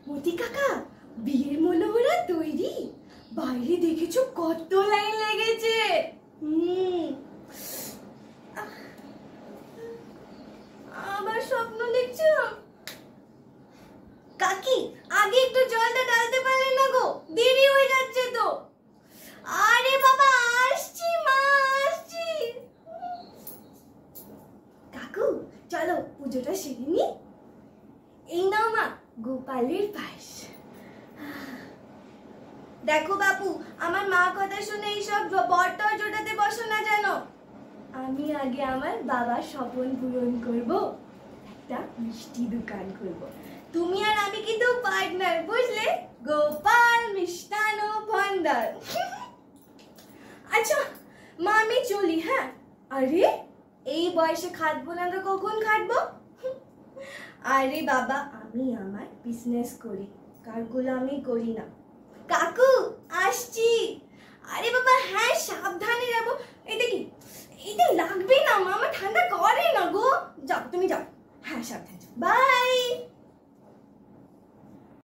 মতি কাকা, বিয়ের মনোহরা তৈরি? বাইরে দেখেছো কত লাইন লেগেছে। আবার স্বপ্ন দেখছো? কাকি, আগে একটু জলটা ঢালতে পারলেন না গো? দেরি হয়ে যাচ্ছে তো। আরে বাবা, আসছি মা, আসছি। কাকু চলো পুজোটা সেরে নি। এই নাও মা গোপালের পায়েস। দেখো বাবু, আমার মা কথা শুনে এইসব বরটর জোটাতে বসো না যেন। আমি আগে আমার বাবার স্বপ্ন পূরণ করব, একটা মিষ্টি দোকান করব। তুমি আর আমি কিন্তু পার্টনার, বুঝলে? গোপাল মিষ্টান্ন ভান্ডার। আচ্ছা মা, আমি চলি। হ্যাঁ। আরে এই বয়সে খাটবো না তো কখন খাটবো? আরে বাবা, আমি আমার বিজনেস করি, কার গোলামি করি না। কাকু আসছি। আরে বাবা হ্যাঁ, সাবধানে যাবো। এটা কি, এটা লাগবে না মা, আমার ঠান্ডা করে না গো। যাও তুমি যাও। হ্যাঁ সাবধানে, বাই।